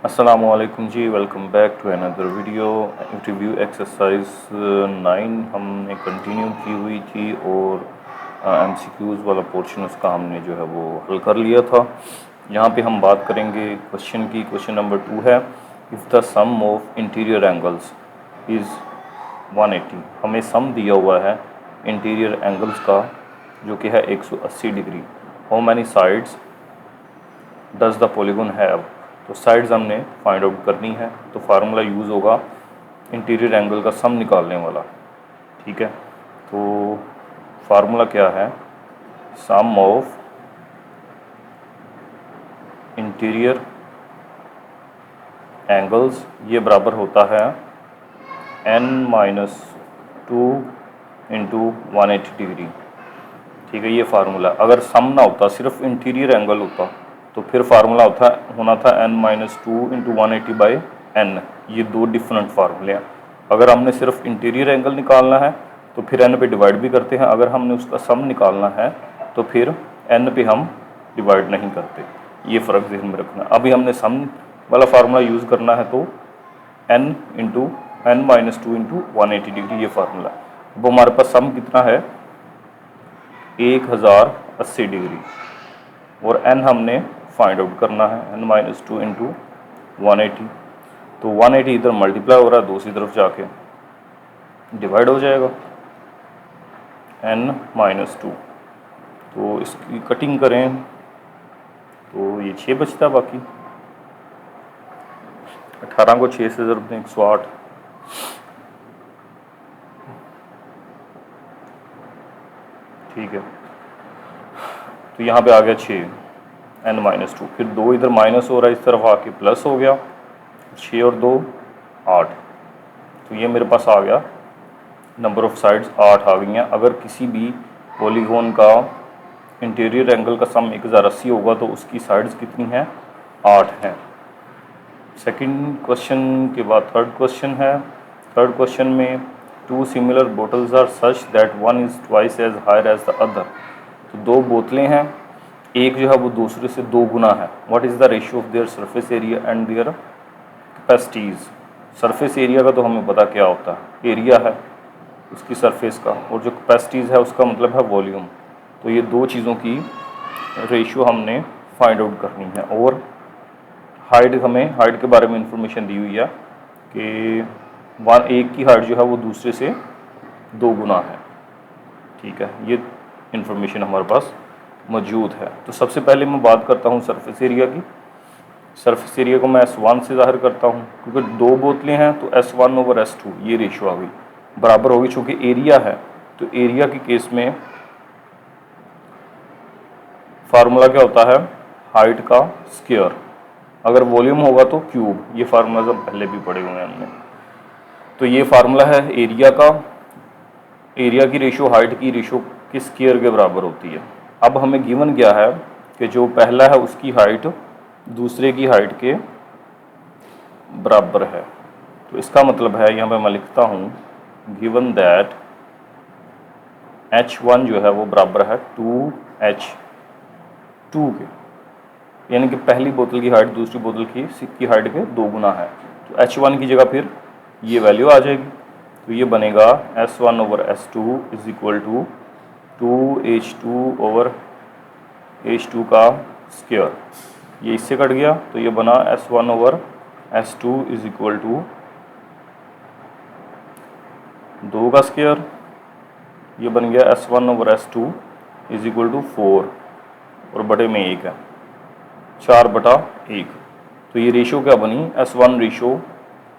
अस्सलामुअलैकुम जी, welcome back to another video review exercise 9 हमने कंटिन्यू की हुई थी और एमसीक्यूज़ वाला पोर्शन उसका हमने जो है वो हल कर लिया था। यहाँ पे हम बात करेंगे क्वेश्चन की। क्वेश्चन नंबर 2 है, if the sum of interior angles is 180। हमें सम दिया हुआ है इंटीरियर एंगल्स का जो कि है 180 degree. How many sides does the polygon have. तो साइड्स हमने फाइंड आउट करनी है, तो फार्मूला यूज़ होगा इंटीरियर एंगल का सम निकालने वाला। ठीक है, तो फार्मूला क्या है, सम ऑफ इंटीरियर एंगल्स ये बराबर होता है n-2 इंटू 180 डिग्री। ठीक है, ये फार्मूला। अगर सम ना होता, सिर्फ इंटीरियर एंगल होता, तो फिर फार्मूला होना था n-2 इंटू 180 बाई n। ये दो डिफरेंट फार्मूले हैं। अगर हमने सिर्फ इंटीरियर एंगल निकालना है तो फिर n पे डिवाइड भी करते हैं। अगर हमने उसका सम निकालना है तो फिर n पे हम डिवाइड नहीं करते। ये फ़र्क ध्यान में रखना। अभी हमने सम वाला फार्मूला यूज़ करना है, तो n-2 इंटू 180 डिग्री ये फार्मूला। अब हमारे पास सम कितना है, 1080 डिग्री, और n हमने फाइंड आउट करना है n-2 इंटू 180। तो 180 इधर मल्टीप्लाई हो रहा है, दूसरी तरफ जाके डिवाइड हो जाएगा n-2। तो इसकी कटिंग करें तो ये 6 बचता है, बाकी 18 को 6 से ज़रूर दें 108। ठीक है, तो यहाँ पे आ गया 6 n-2, फिर 2 इधर माइनस हो रहा है, इस तरफ आके प्लस हो गया, 6 और 2 8। तो ये मेरे पास आ गया, नंबर ऑफ साइड्स 8 आ गई हैं। अगर किसी भी पॉलीगॉन का इंटीरियर एंगल का सम 1080 होगा तो उसकी साइड्स कितनी हैं, 8 हैं। सेकंड क्वेश्चन के बाद थर्ड क्वेश्चन है। थर्ड क्वेश्चन में, two similar bottles are such that one is twice as higher as the other. तो दो बोतलें हैं, एक जो है वो दूसरे से 2 गुना है। What is the ratio of their surface area and their capacities. Surface area का तो हमें पता क्या होता है, एरिया है उसकी सरफेस का, और जो कैपेसिटीज़ है उसका मतलब है वॉल्यूम। तो ये दो चीज़ों की रेशियो हमने फाइंड आउट करनी है। और हाइट, हमें हाइट के बारे में इंफॉर्मेशन दी हुई है कि एक की हाइट जो है वो दूसरे से 2 गुना है। ठीक है, ये इंफॉर्मेशन हमारे पास मौजूद है। तो सबसे पहले मैं बात करता हूँ सरफेस एरिया की। सरफेस एरिया को मैं S1 से ज़ाहिर करता हूँ, क्योंकि 2 बोतलें हैं तो S1 ओवर S2 ये रेशियो आ गई, बराबर होगी। चूँकि एरिया है तो एरिया के केस में फार्मूला क्या होता है, हाइट का स्क्वायर। अगर वॉल्यूम होगा तो क्यूब। ये फार्मूला हम पहले भी पढ़े हुए हैं हमने। तो ये फार्मूला है एरिया का, एरिया की रेशियो हाइट की रेशियो के स्क्वायर के बराबर होती है। अब हमें गिवन क्या है कि जो पहला है उसकी हाइट दूसरे की हाइट के बराबर है। तो इसका मतलब है, यहाँ पे मैं लिखता हूँ, गिवन दैट H1 जो है वो बराबर है 2H2 के, यानी कि पहली बोतल की हाइट दूसरी बोतल की हाइट के 2 गुना है। तो H1 की जगह फिर ये वैल्यू आ जाएगी। तो ये बनेगा S1 over S2 is equal to 2H2 over H2 का स्क्वायर। ये इससे कट गया तो ये बना S1 over S2 is equal to 2 का स्क्वायर। ये बन गया S1 over S2 is equal to 4, और बटे में 1 है, 4/1। तो ये रेशियो क्या बनी, S1 रेशियो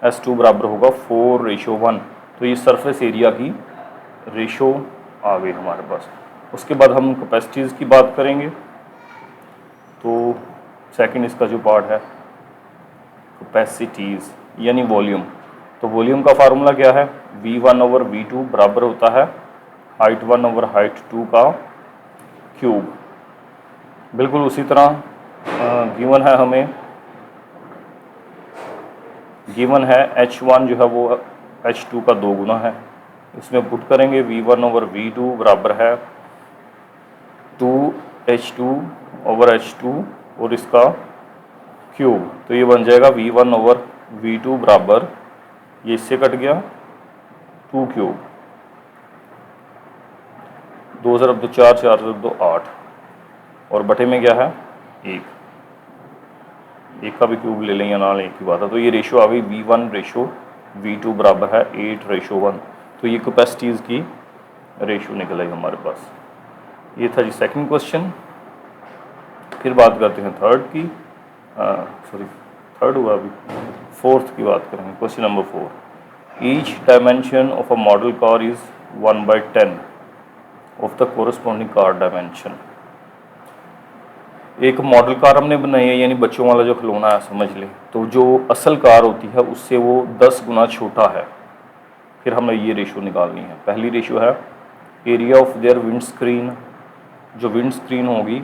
S2 बराबर होगा 4:1। तो ये सरफेस एरिया की रेशियो आ गई हमारे पास। उसके बाद हम कैपेसिटीज़ की बात करेंगे। तो सेकंड इसका जो पार्ट है कैपेसिटीज़ यानी वॉल्यूम। तो वॉल्यूम का फार्मूला क्या है, V1 ओवर V2 बराबर होता है हाइट 1 ओवर हाइट 2 का क्यूब। बिल्कुल उसी तरह गिवन है हमें, गिवन है H1 जो है वो H2 का 2 गुना है। इसमें पुट करेंगे V1 ओवर V2 बराबर है 2H2 ओवर H2 और इसका क्यूब, तो ये बन जाएगा v1 ओवर v2 बराबर, ये इससे कट गया 2 क्यूब, 2 ज़रब 2 4, 4 ज़रब 2 8, और बटे में क्या है 1, एक का भी क्यूब ले लें या ना लें एक ही बात है। तो ये रेशो आ गई v1 रेशो v2 बराबर है 8:1। तो ये कैपेसिटीज़ की रेशो निकल आई हमारे पास। ये था जी सेकंड क्वेश्चन। फिर बात करते हैं थर्ड की, सॉरी थर्ड हुआ अभी, फोर्थ की बात करेंगे। Question number 4, each dimension of a model car is 1/10 of the corresponding car dimension. एक मॉडल कार हमने बनाई है, यानी बच्चों वाला जो खिलौना है समझ लें, तो जो असल कार होती है उससे वो 10 गुना छोटा है। फिर हमें ये रेशो निकालनी है। पहली रेशो है area of their wind screen, जो विंड स्क्रीन होगी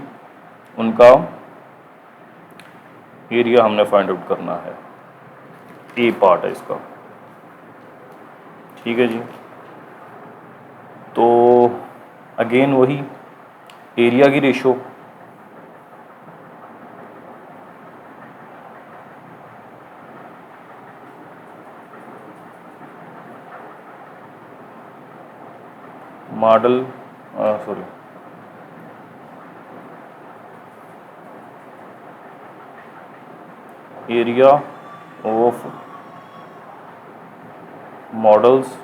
उनका एरिया हमने फाइंड आउट करना है, ए पार्ट है इसका, ठीक है जी। तो अगेन वही एरिया की ratio, model sorry area of models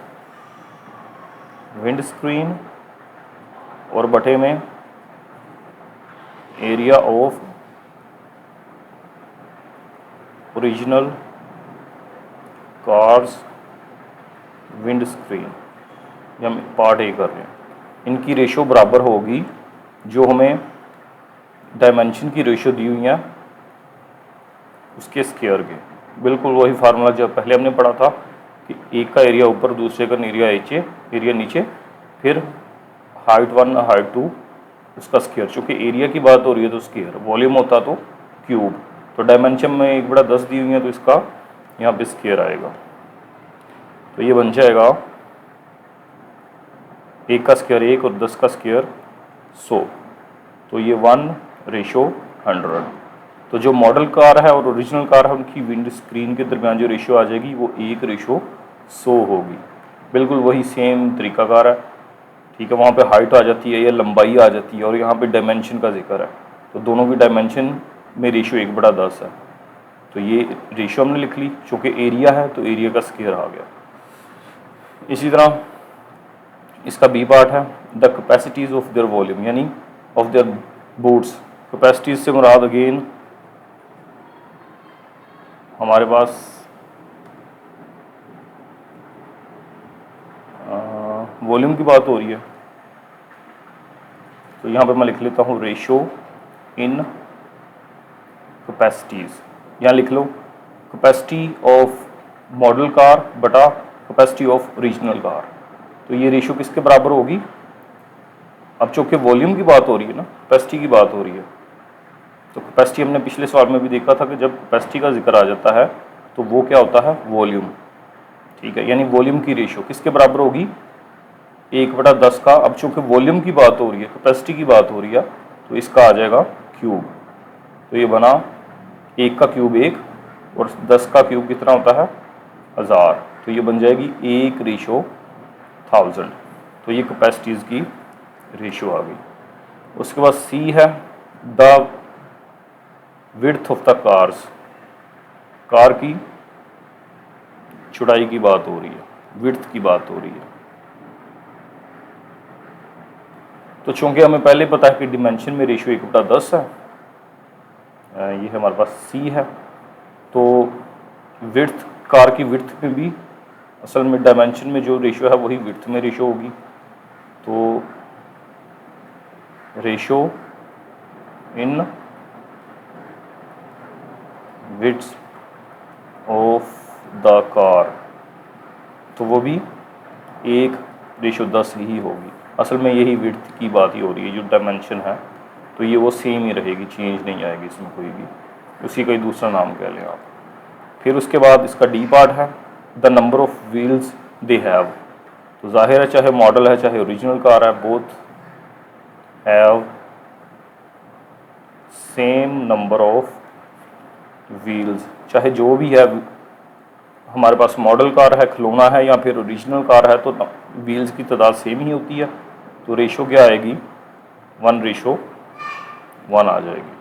wind screen और बटे में area of original cars wind screen, ये हम पार्ट ए कर रहे हैं। इनकी रेशो बराबर होगी जो हमें डायमेंशन की रेशो दी हुई है उसके स्क्वायर के। बिल्कुल वही फार्मूला जो पहले हमने पढ़ा था कि एक का एरिया ऊपर, दूसरे का एरिया नीचे, फिर हाइट 1 हाइट 2 उसका स्क्वायर। चूँकि एरिया की बात हो रही है तो स्क्वायर, वॉल्यूम होता तो क्यूब, तो डायमेंशन में 1/10 दी हुई है तो इसका यहाँ पे स्क्वायर आएगा। तो ये बन जाएगा 1 का स्क्वायर 1 और 10 का स्क्वायर 100, तो ये 1:100। तो जो मॉडल कार है और ओरिजिनल कार है उनकी विंड स्क्रीन के दरमियान जो रेशो आ जाएगी वो 1:100 होगी। बिल्कुल वही सेम तरीकाकार है, ठीक है। वहाँ पे हाइट आ जाती है या लंबाई आ जाती है, और यहाँ पे डायमेंशन का जिक्र है, तो दोनों की डायमेंशन में रेशो 1/10 है। तो ये रेशो हमने लिख ली, चूँकि एरिया है तो एरिया का स्क्वायर आ गया। इसी तरह इसका बी पार्ट है the capacities of their volume, यानी ऑफ देयर बोट्स। कैपेसिटीज से मुराद अगेन हमारे पास वॉल्यूम की बात हो रही है, तो यहाँ पे मैं लिख लेता हूँ रेशो इन कैपेसिटीज़। यहाँ लिख लो कैपेसिटी ऑफ मॉडल कार बटा कैपेसिटी ऑफ ओरिजिनल कार। तो ये रेशो किसके बराबर होगी? अब चूँकि वॉल्यूम की बात हो रही है ना, कैपेसिटी की बात हो रही है, तो कैपेसिटी हमने पिछले सवाल में भी देखा था कि जब कैपेसिटी का जिक्र आ जाता है तो वो क्या होता है? वॉल्यूम, ठीक है। यानी वॉल्यूम की रेशो किसके बराबर होगी? 1/10 का। अब चूँकि वॉल्यूम की बात हो रही है, कैपेसिटी की बात हो रही है, तो इसका आ जाएगा क्यूब। तो ये बना 1 का क्यूब 1 और 10 का क्यूब कितना होता है? 1000। तो ये बन जाएगी 1:1000। तो ये कैपेसिटीज़ की रेशो आ गई। उसके बाद सी है the width of the cars, car की चौड़ाई की बात हो रही है, विड्थ की बात हो रही है। तो चूंकि हमें पहले पता है कि डिमेंशन में रेशियो 1/10 है, ये हमारे पास सी है, तो विड्थ, कार की विड्थ में भी असल में डायमेंशन में जो रेशियो है वही विड्थ में रेशियो होगी। तो ratio in width of the car, तो वो भी 1:10 ही होगी। असल में यही विड्थ की बात ही हो रही है, जो डायमेंशन है तो ये वो सेम ही रहेगी, चेंज नहीं आएगी इसमें कोई भी, उसी का ही दूसरा नाम कह लें आप। फिर उसके बाद इसका डी पार्ट है the number of wheels they have. तो जाहिर है चाहे मॉडल है चाहे ओरिजिनल कार है, both have same number of wheels, चाहे जो भी है, हमारे पास मॉडल कार है, खिलौना है या फिर ओरिजिनल कार है, तो व्हील्स की तादाद सेम ही होती है। तो रेशो क्या आएगी, 1:1 आ जाएगी।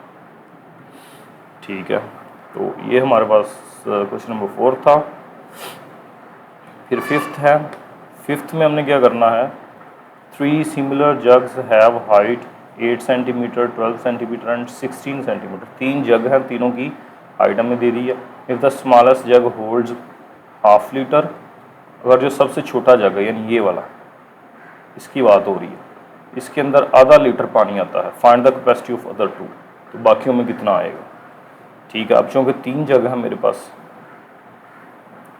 ठीक है, तो ये हमारे पास क्वेश्चन नंबर 4 था। फिर फिफ्थ है। फिफ्थ में हमने क्या करना है, 3 similar jugs have height 8 centimetre, 12 centimetre and 16 centimetre. 3 जग हैं, तीनों की हाइट हमें दे दी है। If the smallest jug holds half litre, अगर जो सबसे छोटा जग है यानी ये वाला, इसकी बात हो रही है, इसके अंदर आधा लीटर पानी आता है, find the capacity of other 2, तो बाकियों में कितना आएगा। ठीक है, अब चूँकि 3 जग है मेरे पास,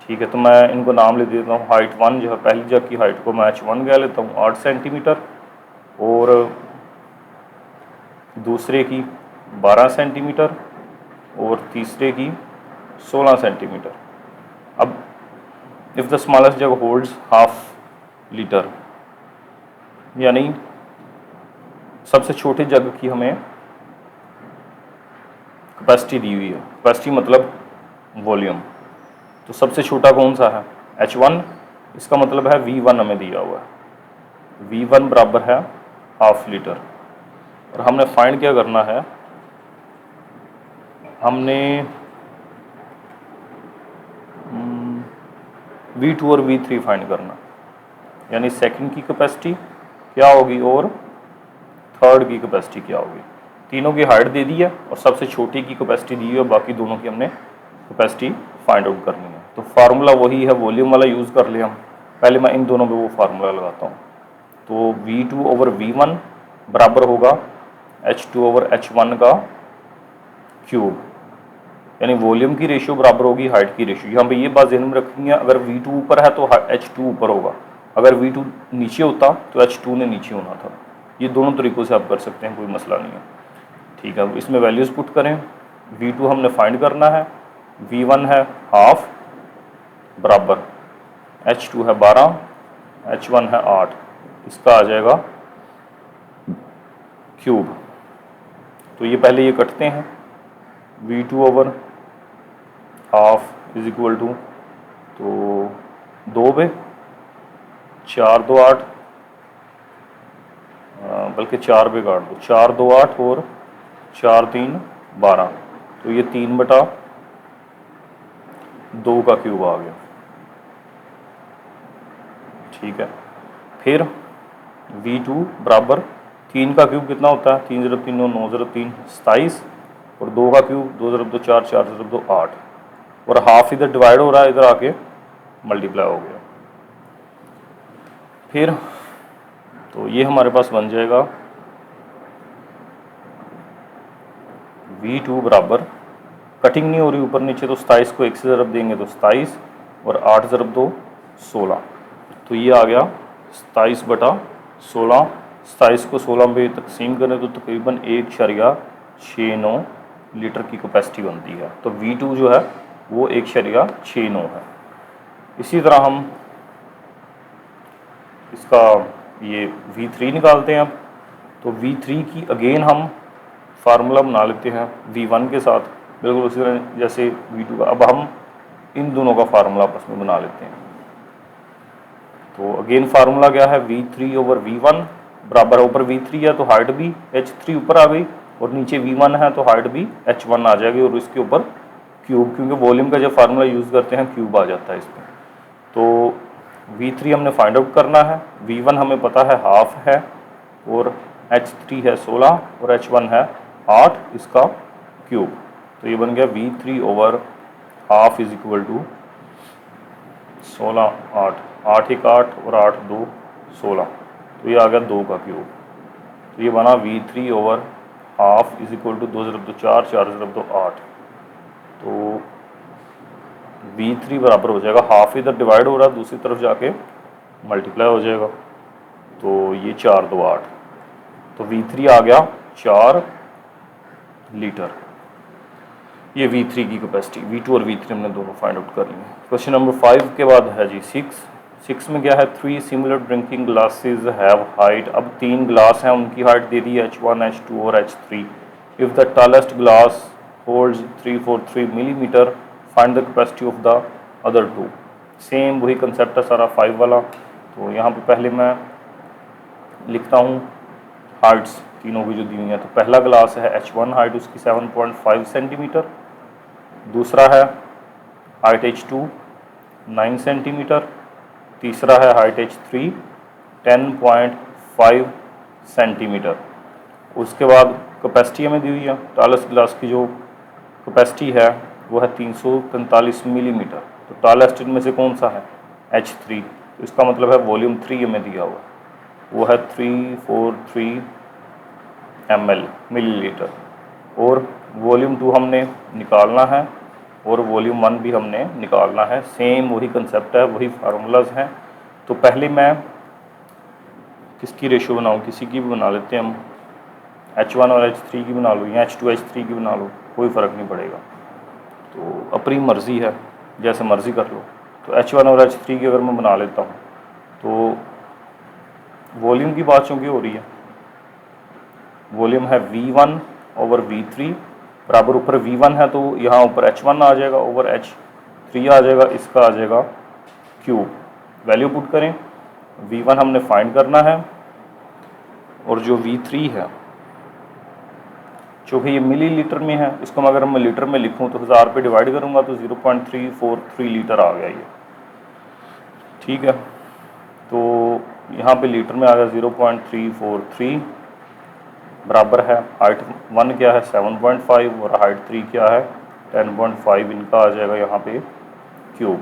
ठीक है, तो मैं इनको नाम ले देता हूँ। हाइट 1 जो है, पहली जग की हाइट को मैं H1 कह लेता हूँ 8 सेंटीमीटर, और दूसरे की 12 सेंटीमीटर, और तीसरे की 16 सेंटीमीटर। अब if the smallest jug holds half litre, यानी सबसे छोटे जग की हमें कैपेसिटी दी हुई है। कैपेसिटी मतलब वॉल्यूम, तो सबसे छोटा कौन सा है, H1, इसका मतलब है V1 हमें दिया हुआ है। V1 बराबर है हाफ लीटर, और हमने फाइंड क्या करना है, हमने V2 और V3 फाइंड करना, यानी सेकंड की कैपेसिटी क्या होगी और थर्ड की कैपेसिटी क्या होगी। तीनों की हाइट दे दी है और सबसे छोटी की कैपेसिटी दी है, बाकी दोनों की हमने कैपेसिटी फाइंड आउट करनी है। तो फार्मूला वही है, वॉल्यूम वाला यूज़ कर लिया हम। पहले मैं इन दोनों पे वो फार्मूला लगाता हूँ। तो V2 ओवर V1 बराबर होगा H2 ओवर H1 का क्यूब, यानी वॉल्यूम की रेशियो बराबर होगी हाइट की रेशियो। यहाँ पे ये बात ध्यान में रखनी है, अगर V2 ऊपर है तो H2 ऊपर होगा, अगर V2 नीचे होता तो H2 ने नीचे होना था। ये दोनों तरीक़ों से आप कर सकते हैं, कोई मसला नहीं है। ठीक है, इसमें वैल्यूज़ पुट करें। V2 हमने फाइंड करना है, V1 है हाफ बराबर H2 है 12, H1 है 8, इसका आ जाएगा क्यूब। तो ये पहले ये कटते हैं, V2 over half is equal to, तो 2 पे 4 2 8, बल्कि 4 पे काट दो, 4 2 8 और 4 3 12, तो ये 3/2 का क्यूब आ गया। ठीक है, फिर V2 बराबर 3 का क्यूब कितना होता है, 3 0 3 9 9 0 3 27, और 2 का क्यूब 2 0 2 4 4 0 2 8, और हाफ इधर डिवाइड हो रहा है, इधर आके मल्टीप्लाई हो गया। फिर तो ये हमारे पास बन जाएगा V2 बराबर, कटिंग नहीं हो रही ऊपर नीचे, तो 27 को 1 से ज़रब देंगे तो 27, और 8 ज़रब 2 16, तो ये आ गया 27/16। 27 को 16 पे तकसीम करें तो तकरीबन 1.69 लीटर की कैपेसिटी बनती है। तो V2 जो है वो 1.69 है। इसी तरह हम इसका ये V3 निकालते हैं। अब तो V3 की अगेन हम फार्मूला बना लेते हैं V1 के साथ, बिल्कुल उसी तरह जैसे V2 का। अब हम इन दोनों का फार्मूला आपस में बना लेते हैं। तो अगेन फार्मूला क्या है, V3 ओवर V1 बराबर, ऊपर V3 है तो हाइट भी H3 ऊपर आ गई, और नीचे V1 है तो हाइट भी H1 आ जाएगी, और इसके ऊपर क्यूब, क्योंकि वॉल्यूम का जब फार्मूला यूज़ करते हैं क्यूब आ जाता है इसमें। तो V3 हमने फाइंड आउट करना है, V1 हमें पता है हाफ है, और H3 है 16, और H1 है 8, इसका क्यूब। तो ये बन गया V3 over half is equal to 16 8, 8 1 8 और 8 2 16, तो ये आ गया 2 का क्यूब। तो ये बना V3 over half is equal to 2 ज़रब 2 4 4 ज़रब 2 8, तो V3 बराबर हो जाएगा, हाफ इधर डिवाइड हो रहा है, दूसरी तरफ जाके मल्टीप्लाई हो जाएगा, तो ये 4 2 8, तो V3 आ गया 4 लीटर। ये V3 की कैपेसिटी, V2 और V3 हमने दोनों फाइंड आउट कर लिए। क्वेश्चन नंबर 5 के बाद है जी 6 में क्या है, 3 similar drinking glasses have height. अब 3 ग्लास हैं, उनकी हाइट दे दी है H1 H2 और H3। If the tallest glass holds 343 millimetre, find the capacity of the other two. Same वही कंसेप्ट है सारा 5 वाला। तो यहाँ पे पहले मैं लिखता हूँ हाइट्स तीनों की जो दी हुई हैं। तो पहला ग्लास है H1 हाइट उसकी 7.5 सेंटीमीटर, दूसरा है हाइट H2 9 सेंटीमीटर, तीसरा है हाइट H3 10.5 सेंटीमीटर। उसके बाद कैपेसिटी हमें दी हुई है, टालेस्ट ग्लास की जो कैपेसिटी है वो है 343 मिलीमीटर। तो टालेस्ट इनमें से कौन सा है? H3। तो इसका मतलब है वॉल्यूम 3 हमें दिया हुआ, वो है 343 ml मिलीलीटर। और वॉल्यूम 2 हमने निकालना है और वॉल्यूम 1 भी हमने निकालना है। सेम वही कंसेप्ट है, वही फार्मूलाज हैं। तो पहले मैं किसकी रेशो बनाऊँ? किसी की भी बना लेते हैं हम, H1 और H3 की बना लो या H2 H3 की बना लो, कोई फ़र्क नहीं पड़ेगा। तो अपनी मर्ज़ी है, जैसे मर्ज़ी कर लो। तो H1 और H3 की अगर मैं बना लेता हूँ तो वॉल्यूम की बात चूँकि हो रही है, वॉल्यूम है V1 ओवर V3 बराबर, ऊपर V1 है तो यहाँ ऊपर H1 आ जाएगा ओवर H3 आ जाएगा, इसका आ जाएगा क्यूब। वैल्यू पुट करें, V1 हमने फाइंड करना है और जो V3 है चूँकि ये मिलीलीटर में है, इसको अगर मैं लीटर में लिखूँ तो 1000 पे डिवाइड करूँगा तो 0.343 लीटर आ गया ये। ठीक है, तो यहाँ पे लीटर में आ गया 0.343 बराबर है हाइट 1 क्या है 7.5 और हाइट 3 क्या है 10.5, इनका आ जाएगा यहाँ पे क्यूब।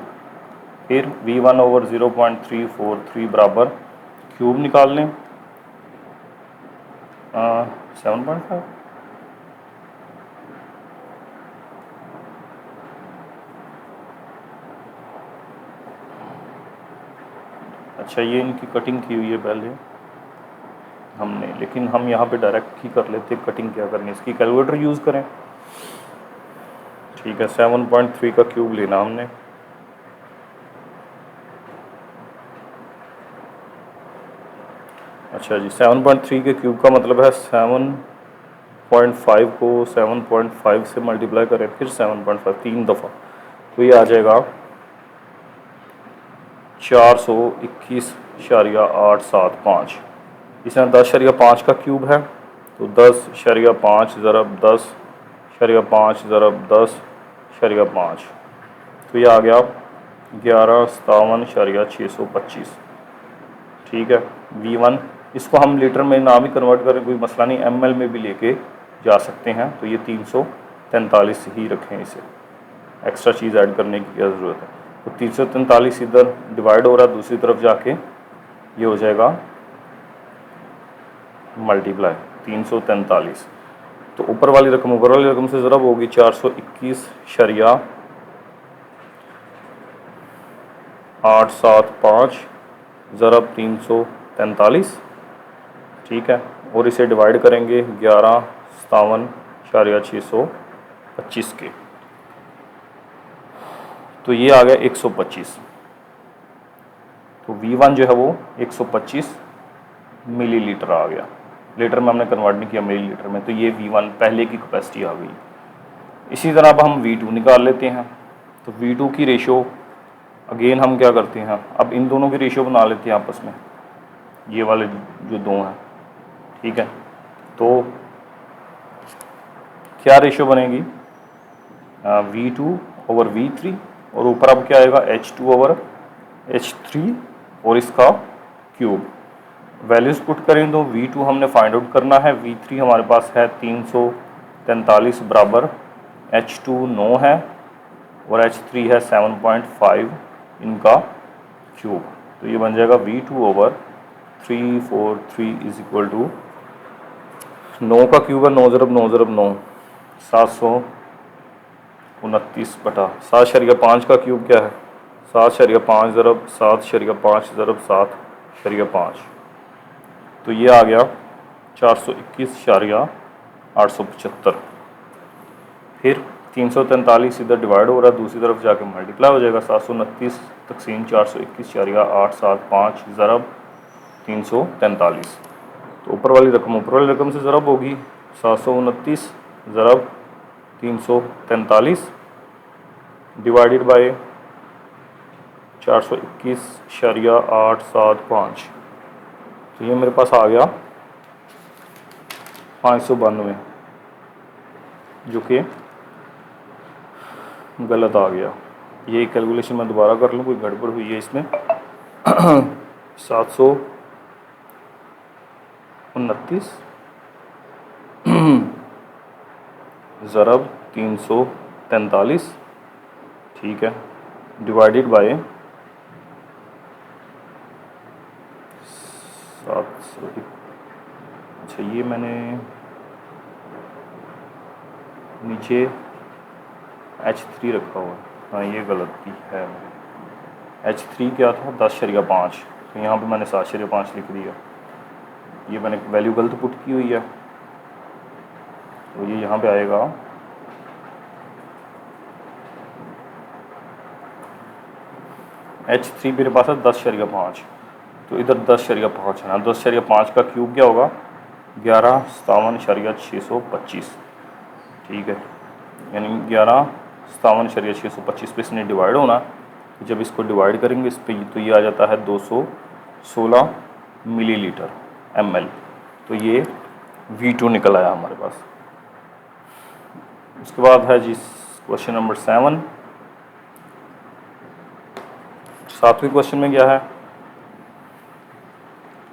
फिर V1 ओवर 0.343 बराबर क्यूब निकाल लें 7.5। अच्छा, ये इनकी कटिंग की हुई है पहले हमने, लेकिन हम यहाँ पे डायरेक्ट ही कर लेते। कटिंग क्या करनी है, इसकी कैलकुलेटर यूज़ करें। ठीक है, 7.3 का क्यूब लेना हमने। अच्छा जी, 7.3 के क्यूब का मतलब है 7.5 को 7.5 से मल्टीप्लाई करें, फिर 7.5 3 दफ़ा, तो ये आ जाएगा 421.875। इसमें 10.5 का क्यूब है तो 10.5 ज़रब 10.5 ज़रब 10.5, तो ये आ गया 1157.625। ठीक है, V1 इसको हम लीटर में ना भी कन्वर्ट करें कोई मसला नहीं, ml में भी लेके जा सकते हैं। तो ये 343 ही रखें, इसे एक्स्ट्रा चीज़ ऐड करने की क्या ज़रूरत है। तो 343 इधर डिवाइड हो रहा है, दूसरी तरफ जाके ये हो जाएगा मल्टीप्लाई 343। तो ऊपर वाली रकम से ज़रब होगी 421.875 ज़रब 343। ठीक है, और इसे डिवाइड करेंगे 1157.625 के, तो ये आ गया 125। तो V1 जो है वो 125 मिलीलीटर आ गया। लीटर में हमने कन्वर्ट नहीं किया, मिलीलीटर में। तो ये V1 पहले की कैपेसिटी आ गई। इसी तरह अब हम V2 निकाल लेते हैं। तो V2 की रेशो अगेन हम क्या करते हैं, अब इन दोनों की रेशो बना लेते हैं आपस में, ये वाले जो दो हैं। ठीक है, तो क्या रेशो बनेगी, V2 ओवर V3 और ऊपर अब क्या आएगा H2 ओवर H3 और इसका क्यूब। वैल्यूज़ पुट करें तो V2 हमने फाइंड आउट करना है, V3 हमारे पास है 343 बराबर H2 9 है और H3 है 7.5 इनका क्यूब। तो ये बन जाएगा V2 over 343 is equal to 9 का क्यूब है 9 ज़रब 9 ज़रब 9 729 बटा 7.5 का क्यूब क्या है 7.5 ज़रब 7.5 ज़रब 7.5, तो ये आ गया 421.875। फिर 343 इधर डिवाइड हो रहा है, दूसरी तरफ जाके मल्टीप्लाई हो जाएगा 729 तकसीम 421.875 ज़रब 343। तो ऊपर वाली रकम से ज़रब होगी 729 ज़रब 343 डिवाइडेड बाय 421.875। तो ये मेरे पास आ गया 592, जो कि गलत आ गया। ये कैलकुलेशन मैं दोबारा कर लूँ, कोई गड़बड़ हुई है इसमें। 729 ज़रब 343, ठीक है, डिवाइडेड बाय 700। अच्छा, ये मैंने नीचे H3 रखा हुआ है, हाँ ये गलती है। H3 क्या था, 10.5, तो यहाँ पे मैंने 7.5 लिख दिया। ये मैंने वैल्यू गलत पुट की हुई है, तो ये यहाँ पे आएगा H3 मेरे पास है 10.5, तो इधर 10.5 है ना। 10.5 का क्यूब क्या होगा, 1157.625, ठीक है, यानी 1157.625 पे इसने डिवाइड होना। तो जब इसको डिवाइड करेंगे इस पे, तो ये आ जाता है 216 मिलीलीटर ml। तो ये V2 निकल आया हमारे पास। उसके बाद है जी क्वेश्चन नंबर 7। 7वें क्वेश्चन में क्या है,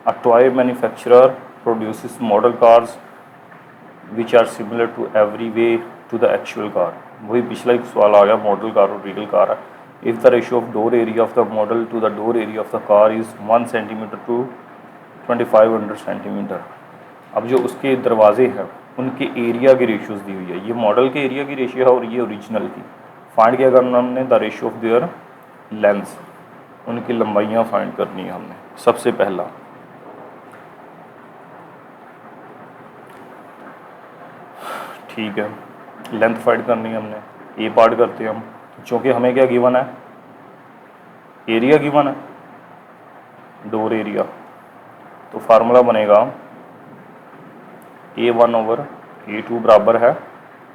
a toy manufacturer produces model cars which are similar to every way to the actual car. वही पिछला एक सवाल आ गया, मॉडल कार और रियल कार है। If the ratio of door area of the model to the door area of the car is 1 centimetre to 2500 centimetre. अब जो उसके दरवाजे हैं उनके एरिया की रेशियोज दी हुई है। ये मॉडल के एरिया की रेशियो है और ये ओरिजिनल की। फाइंड क्या करना हमने, the ratio of their length, उनकी लंबाइयाँ फाइंड करनी है हमने। सबसे पहला ठीक है, लेंथ फाइंड करनी है हमने। ए पार्ट करते हैं हम, क्योंकि हमें क्या गिवन है, एरिया गिवन है, डोर एरिया। तो फार्मूला बनेगा A1/A2 बराबर है,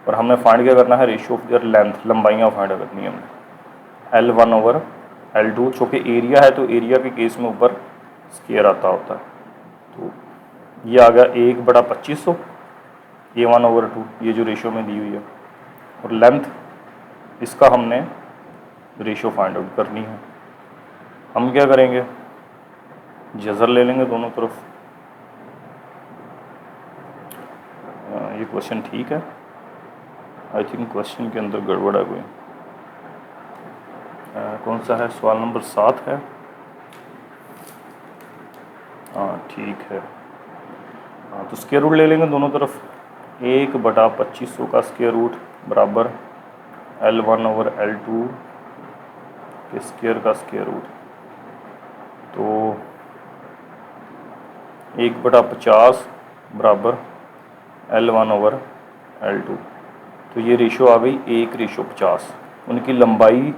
और हमने फाइंड क्या करना है, रेशियो ऑफ देयर लेंथ, लंबाइयाँ फाइंड करनी है हमने। L1/L2, चूँकि एरिया है तो एरिया के केस में ऊपर स्क्वायर आता होता है। तो ये आ गया 1/2500 A1/2, ये जो रेशियो में दी हुई है। और लेंथ इसका हमने रेशियो फाइंड आउट करनी है। हम क्या करेंगे, जज़र ले लेंगे दोनों तरफ। ये क्वेश्चन ठीक है, आई थिंक क्वेश्चन के अंदर गड़बड़ है कोई। कौन सा है, सवाल नंबर 7 है, हाँ ठीक है। हाँ, तो स्क्वायर रूट ले लेंगे दोनों तरफ। 1/2500 का स्क्वायर रूट बराबर L1/L2 के स्क्वायर का स्क्वायर रूट। तो 1/50 बराबर L1/L2। तो ये रेशो आ गई 1:50। उनकी लंबाई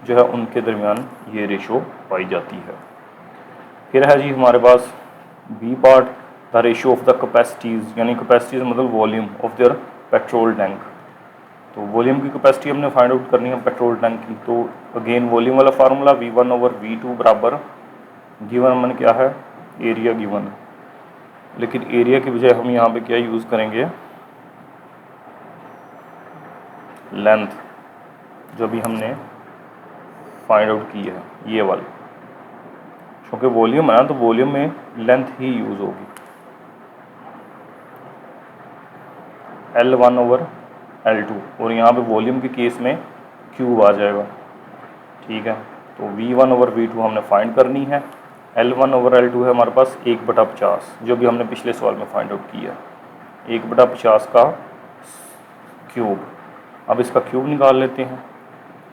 जो है उनके दरमियान ये रेशो पाई जाती है। फिर है जी हमारे पास B part, the ratio of the capacities, यानी कैपेसिटीज़ मतलब volume of their petrol tank. तो वॉल्यूम की कैपेसिटी हमने फाइंड आउट करनी है पेट्रोल टैंक की। तो अगेन वॉल्यूम वाला फार्मूला V1/V2 बराबर, गिवन मन क्या है, एरिया गिवन है, लेकिन एरिया की बजाय हम यहाँ पे क्या यूज़ करेंगे, लेंथ, जो भी हमने फाइंड आउट की है ये वाली। क्योंकि वॉल्यूम है ना, तो वॉल्यूम में लेंथ ही यूज़ होगी। L1/L2, और यहाँ पे वॉल्यूम के केस में क्यूब आ जाएगा, ठीक है। तो V1/V2 हमने फाइंड करनी है। L1/L2 है हमारे पास 1/50, जो भी हमने पिछले सवाल में फाइंड आउट किया, 1/50 का क्यूब। अब इसका क्यूब निकाल लेते हैं।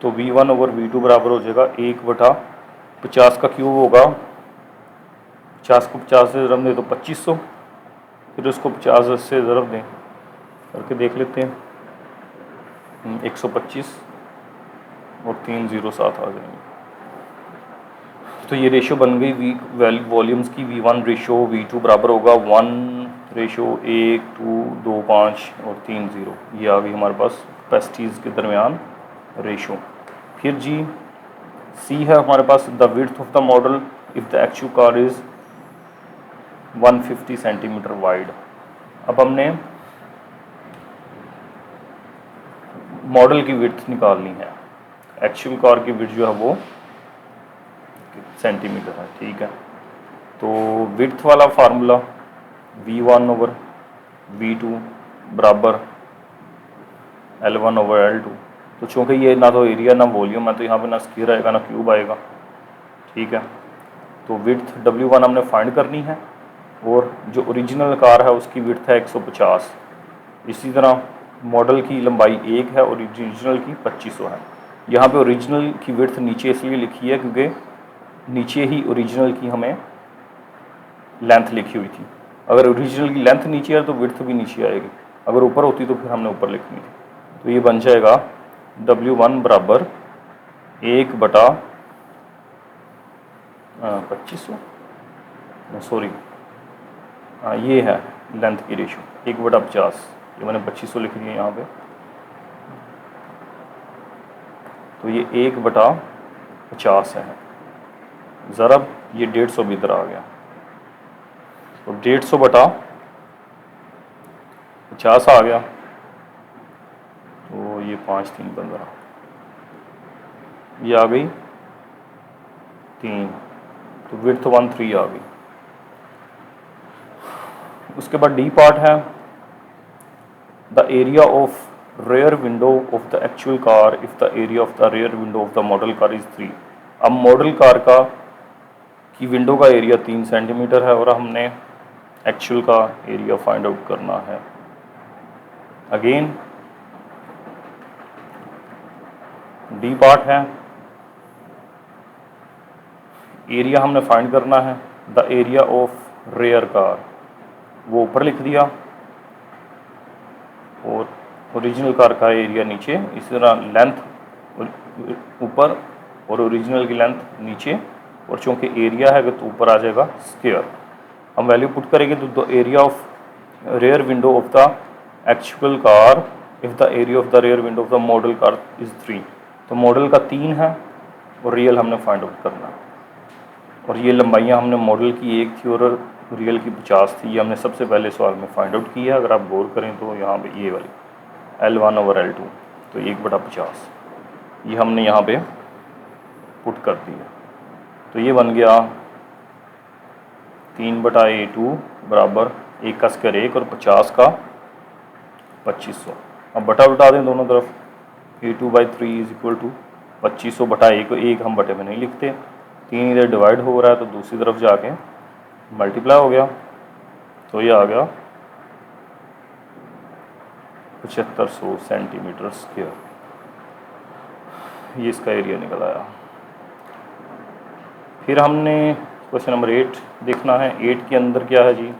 तो V1/V2 बराबर हो जाएगा 1/50 का क्यूब होगा, 50 को 50 से ज़रब दें तो 2500, फिर उसको 50 से ज़रब दें करके देख लेते हैं, 125 और 307 आ जाएंगे। तो ये रेशियो बन गई वॉल्यूम्स की। V1 रेशियो V2 बराबर होगा 1 रेशो 1, 2, 2, 5 और 3, 0, ये आ गई हमारे पास कैपेसिटीज़ के दरमियान रेशो। फिर जी सी है हमारे पास the width of the model if the actual car is 150 centimetre wide. अब हमने मॉडल की विड्थ निकालनी है, एक्चुअल कार की विड्थ जो है वो सेंटीमीटर है, ठीक है। तो विड्थ वाला फार्मूला V1/V2 बराबर L1/L2। तो चूँकि ये ना तो एरिया ना वॉल्यूम है तो यहाँ पे ना स्क्वायर आएगा ना क्यूब आएगा, ठीक है। तो विड्थ W1 हमने फाइंड करनी है और जो ओरिजिनल कार है उसकी विड्थ है 150। इसी तरह मॉडल की लंबाई 1 है और ओरिजिनल की 2500 है। यहाँ पे ओरिजिनल की विड्थ नीचे इसलिए लिखी है क्योंकि नीचे ही ओरिजिनल की हमें लेंथ लिखी हुई थी। अगर ओरिजिनल की लेंथ नीचे है तो विड्थ भी नीचे आएगी, अगर ऊपर होती तो फिर हमने ऊपर लिखनी थी। तो ये बन जाएगा W1 बराबर 1/2500, सॉरी ये है लेंथ की रेशो 1/50, ये मैंने 2500 लिख दिया यहाँ पे। तो ये 1/50 है, ज़रब ये 150 भी इधर आ गया, तो 150/50 आ गया। तो ये 5, 3, 15, ये आ गई 3, तो विड्थ 13 आ गई। उसके बाद डी पार्ट है the area of rear window of the actual car if the area of the rear window of the model car is 3। अब मॉडल कार का की विंडो का एरिया 3 सेंटीमीटर है और हमने एक्चुअल का एरिया फाइंड आउट करना है। अगेन डी पार्ट है, एरिया हमने फाइंड करना है the area of rear car, वो ऊपर लिख दिया और ओरिजिनल कार का एरिया नीचे। इसी तरह लेंथ ऊपर और ओरिजिनल की लेंथ नीचे, और चूँकि एरिया है तो ऊपर आ जाएगा स्क्वायर। हम वैल्यू पुट करेंगे तो the area of rear window of the actual car if the area of the rear window of the model car is 3। तो मॉडल का 3 है और रियल हमने फाइंड आउट करना है। और ये लंबाइयाँ हमने मॉडल की 1 थी और रियल की 50 थी, ये हमने सबसे पहले सवाल में फाइंड आउट किया। अगर आप गौर करें तो यहाँ पे ये वाली L1/L2, तो 1/50 ये हमने यहाँ पे पुट कर दिया। तो ये बन गया 3/A2 बराबर 1 का स्क्वायर 1 और 50 का 2500। अब बटा बटा दें दोनों तरफ, A2/3 इज इक्वल टू 2500/1 को 1 हम बटे में नहीं लिखते, 3 इधर डिवाइड हो रहा है तो दूसरी तरफ जाके मल्टीप्लाई हो गया, तो ये आ गया 7500 सेंटीमीटर स्क्वायर। ये इसका एरिया निकल आया। फिर हमने क्वेश्चन नंबर 8 देखना है। 8 के अंदर क्या है जी,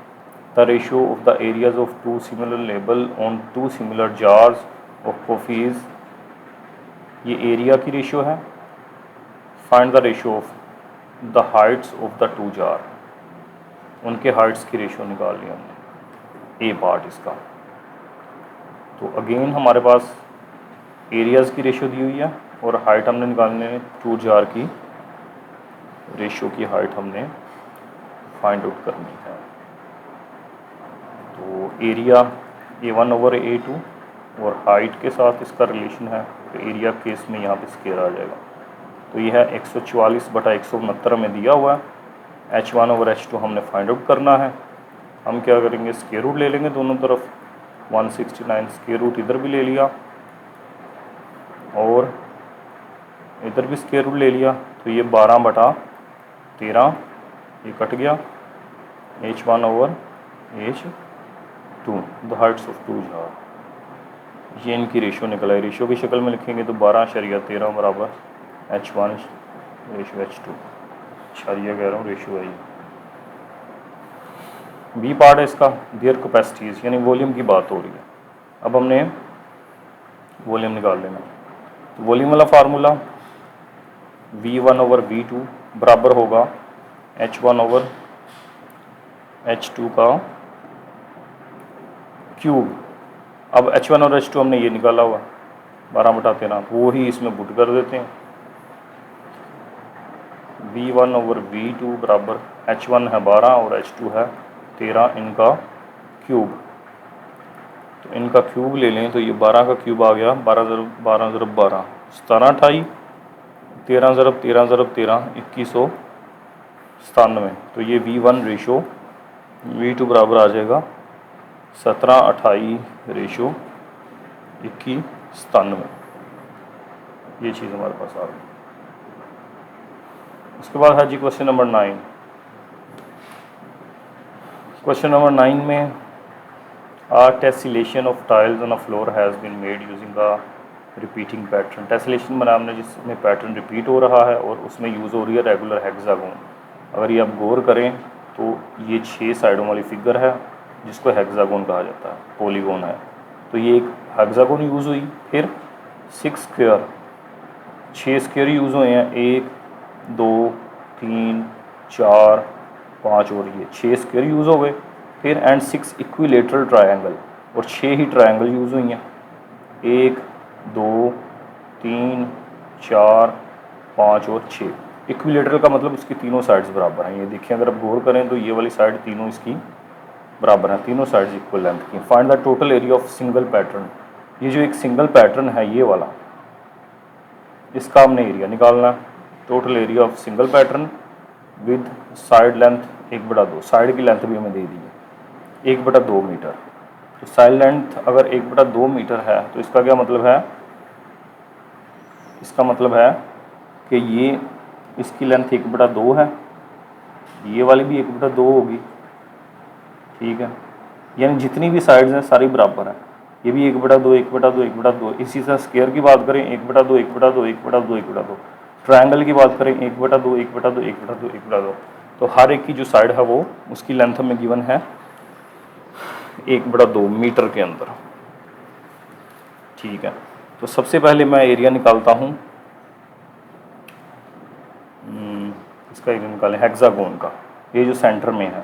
the ratio of the areas of 2 similar label on 2 similar jars of coffees. ये एरिया की रेशियो है। Find the ratio of the heights of the 2 jar, उनके हाइट्स की रेशियो निकाल ली हमने, ए पार्ट इसका। तो अगेन हमारे पास एरियाज़ की रेशियो दी हुई है और हाइट हमने निकालने है 2 जार की रेशियो की हाइट हमने फाइंड आउट करनी है। तो एरिया A1/A2 और हाइट के साथ इसका रिलेशन है, तो एरिया केस में यहाँ पे स्क्वायर आ जाएगा। तो ये है 144/169 में दिया हुआ है। H1/H2 हमने फाइंड आउट करना है। हम क्या करेंगे, स्क्वायर रूट ले लेंगे दोनों तरफ, 169 स्क्वायर रूट इधर भी ले लिया और इधर भी स्क्वायर रूट ले लिया, तो ये 12/13 ये कट गया। H1/H2 the heights of 2 jar, ये इनकी रेशियो निकला है। रेशियो की शक्ल में लिखेंगे तो 12/13 बराबर H1 रेशियो H2, इशारिया कह रहा हूँ, रेशियो है ये। बी पार्ट है इसका, देयर कैपेसिटीज़, यानी वॉल्यूम की बात हो रही है। अब हमने वॉल्यूम निकाल लेना। तो वॉल्यूम वाला फार्मूला V1/V2 बराबर होगा H1/H2 का क्यूब। अब H1 और H2 हमने ये निकाला हुआ 12/13, वो ही इसमें पुट कर देते हैं। V1/V2 बराबर H1 है 12 और H2 है 13, इनका क्यूब। तो इनका क्यूब ले लें तो ये 12 का क्यूब आ गया 12 ज़रब 12 ज़रब 12 17 28, 13 ज़रब 13 ज़रब 13 2197। तो ये V1 रेशो V2 बराबर आ जाएगा 17 28 रेशो 2197। ये चीज़ हमारे पास आ गई। उसके बाद है जी क्वेश्चन नंबर 9। क्वेश्चन नंबर 9 में tessellation of tiles on a floor has been made using a repeating pattern. Tessellation बना हमने जिसमें पैटर्न रिपीट हो रहा है और उसमें यूज़ हो रही है रेगुलर हेक्सागोन। अगर ये आप गौर करें तो ये 6 साइडों वाली फिगर है जिसको हेक्सागोन कहा जाता है, पॉलीगोन है। तो ये एक हेक्सागोन यूज़ हुई, फिर 6 स्क्वायर 6 स्क्वायर यूज़ हुए हैं, 1 2 3 4 5 और ये 6 स्क्वायर यूज़ हो गए। फिर एंड 6 इक्विलेटरल ट्रायंगल, और 6 ही ट्रायंगल यूज़ हुई हैं, 1 2 3 4 5 और 6। इक्विलेटरल का मतलब उसकी तीनों साइड्स बराबर हैं। ये देखिए अगर आप गौर करें तो ये वाली साइड तीनों इसकी बराबर हैं, तीनों साइड्स इक्वल लेंथ की। Find the total area of single pattern. ये जो एक सिंगल पैटर्न है ये वाला, इसका हमने एरिया निकालना है। Total area of single pattern with side length 1/2। Side की लेंथ भी हमें दे दी है 1/2 मीटर। तो साइड लेंथ अगर 1/2 मीटर है तो इसका क्या मतलब है, इसका मतलब है कि ये इसकी लेंथ 1/2 है, ये वाली भी 1/2 होगी, ठीक है। यानी जितनी भी साइड्स हैं सारी बराबर हैं। ये भी 1/2 1/2 1/2। इसी तरह स्क्वायर की बात करें 1/2 1/2 1/2 1/2। ट्रायंगल की बात करें 1/2 1/2 1/2 1/2। तो हर एक की जो साइड है वो उसकी लेंथ में गिवन है 1/2 मीटर के अंदर, ठीक है। तो सबसे पहले मैं एरिया निकालता हूँ, इसका एरिया निकालें हेक्सागोन का, ये जो सेंटर में है।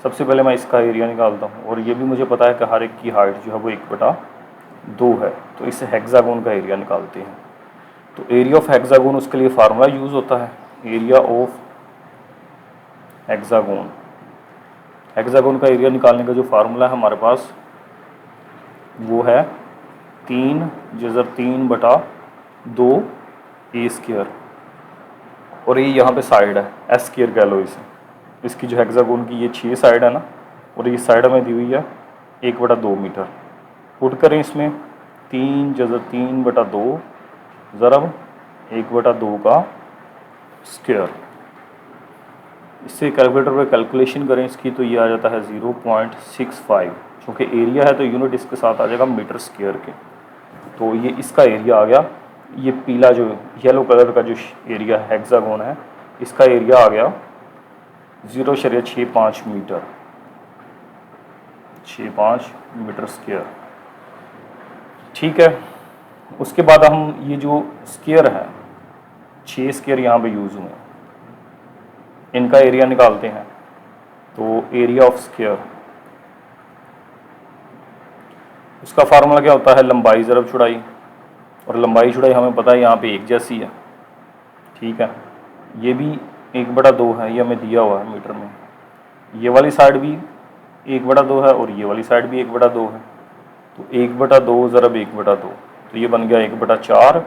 सबसे पहले मैं इसका एरिया निकालता हूँ, और ये भी मुझे पता है कि हर एक की हाइट जो है वो 1/2 है। तो इस हेक्सागोन का एरिया निकालते हैं। तो एरिया ऑफ हेक्सागोन, उसके लिए फार्मूला यूज़ होता है, एरिया ऑफ हेक्सागोन। हेक्सागोन का एरिया निकालने का जो फार्मूला है हमारे पास वो है 3 × 3/2 ए स्क्वायर, और ये यहाँ पे साइड है एस स्क्वायर कह लो इसे। इसकी जो हेक्सागोन की ये 6 साइड है ना, और ये साइड हमें दी हुई है 1/2 मीटर। पुट करें इसमें 3 × 3/2 ज़रब 1/2 का स्क्वायर। इससे कैलकुलेटर पे कैलकुलेशन करें इसकी तो ये आ जाता है 0.65। क्योंकि एरिया है तो यूनिट इसके साथ आ जाएगा मीटर स्क्वायर के। तो ये इसका एरिया आ गया। ये पीला जो येलो कलर का जो एरिया हेक्सागोन है इसका एरिया आ गया 0.65 मीटर, 65 मीटर स्क्वायर, ठीक है। उसके बाद हम ये जो स्क्वायर है 6 स्क्वायर यहाँ पे यूज़ हुए, इनका एरिया निकालते हैं। तो एरिया ऑफ स्क्वायर, उसका फार्मूला क्या होता है, लंबाई ज़रब चौड़ाई, और लंबाई चौड़ाई हमें पता है यहाँ पे एक जैसी है, ठीक है। ये भी 1/2 है, ये हमें दिया हुआ है मीटर में। ये वाली साइड भी 1/2 है और ये वाली साइड भी 1/2 है। तो 1/2 ज़रब 1/2, तो ये बन गया 1/4,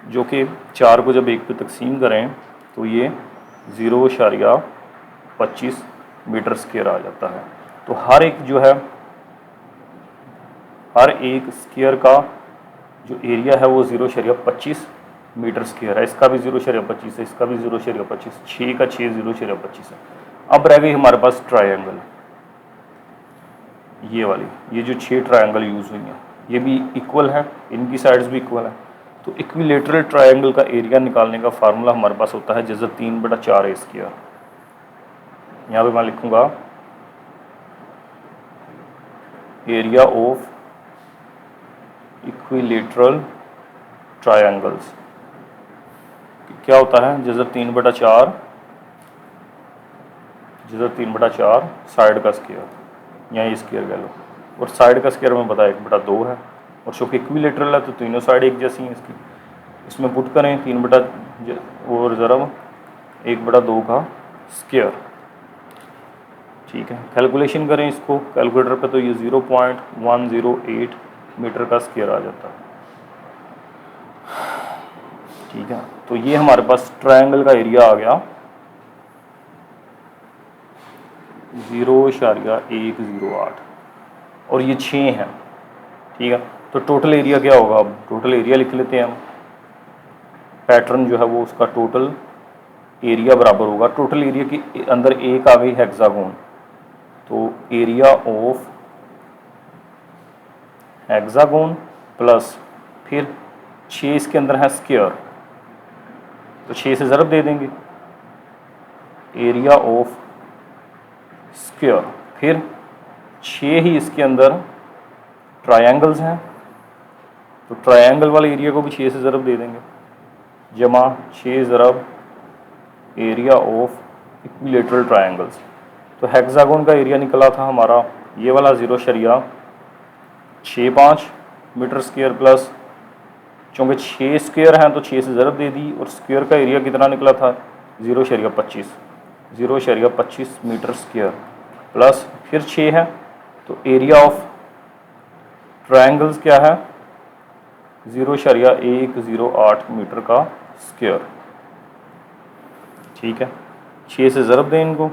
जो कि 4 को जब 1 पे तकसीम करें तो ये 0.25 मीटर स्क्वायर आ जाता है। तो हर एक जो है, हर एक स्क्वायर का जो एरिया है वो 0.25 मीटर स्क्वायर है। इसका भी 0.25 है, इसका भी 0.25, 6 का 6 0.25 है। अब रह गई हमारे पास ट्रायंगल, ये वाली, ये जो 6 ट्रायंगल यूज़ हुई हैं ये भी इक्वल है, इनकी साइड्स भी इक्वल है। तो इक्विलेटरल ट्रायंगल का एरिया निकालने का फार्मूला हमारे पास होता है जैसे 3/4 ए स्क्वायर। यहाँ पे मैं लिखूँगा एरिया ऑफ इक्विलेटरल ट्रायंगल्स, क्या होता है जैसे 3/4 साइड का स्क्वायर, यहाँ ये स्क्वायर कह लो, और साइड का स्क्वायर में पता है 1/2 है, और चूँकि इक्विलेटरल है तो तीनों साइड एक जैसी हैं इसकी। इसमें पुट करें 3 और ज़रा 1/2 का स्क्वायर। ठीक है, कैलकुलेशन करें इसको कैलकुलेटर पे तो ये 0.108 मीटर का स्क्वायर आ जाता है। ठीक है, तो ये हमारे पास ट्रायंगल का एरिया आ गया 0.108 और ये 6 है। ठीक है, तो टोटल एरिया क्या होगा? अब टोटल एरिया लिख लेते हैं हम। पैटर्न जो है वो उसका टोटल एरिया बराबर होगा, टोटल एरिया के अंदर एक आ गई हेक्सागोन, तो एरिया ऑफ हेक्सागोन प्लस फिर 6 इसके अंदर है स्क्वायर, तो 6 से ज़रब दे देंगे, एरिया ऑफ स्क्वायर, फिर 6 ही इसके अंदर ट्रायंगल्स हैं, तो ट्रायंगल वाले एरिया को भी 6 से ज़रब दे देंगे, जमा 6 ज़रब एरिया ऑफ इक्विलेटरल ट्रायंगल्स। तो हेक्सागोन का एरिया निकला था हमारा ये वाला 0.65 मीटर स्क्वायर प्लस, चूँकि 6 स्क्वायर हैं तो 6 से ज़रब दे दी, और स्क्वायर का एरिया कितना निकला था 0.25 मीटर स्क्वायर प्लस फिर 6 है, तो एरिया ऑफ ट्रायंगल्स क्या है 0.108 मीटर का स्क्वायर। ठीक है, 6 से ज़रब दें इनको,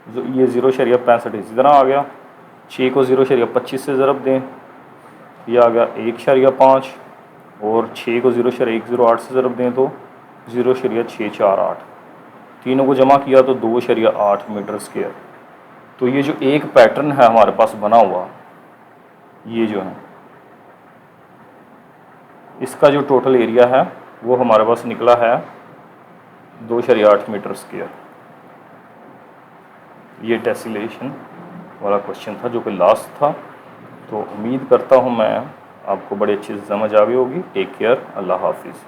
ये 0.65 इसी तरह आ गया, 6 को 0.25 से ज़रब दें, यह आ गया 1.5, और 6 को 0.108 से ज़रब दें तो 0.648, तीनों को जमा किया तो 2.8 मीटर स्क्वायर। तो ये जो एक पैटर्न है हमारे पास बना हुआ, ये जो है इसका जो टोटल एरिया है वो हमारे पास निकला है 2.8 मीटर स्क्वायर। ये टेसिलेशन वाला क्वेश्चन था जो कि लास्ट था। तो उम्मीद करता हूँ मैं आपको बड़ी अच्छी से समझ आ गई होगी। टेक केयर, अल्लाह हाफिज़।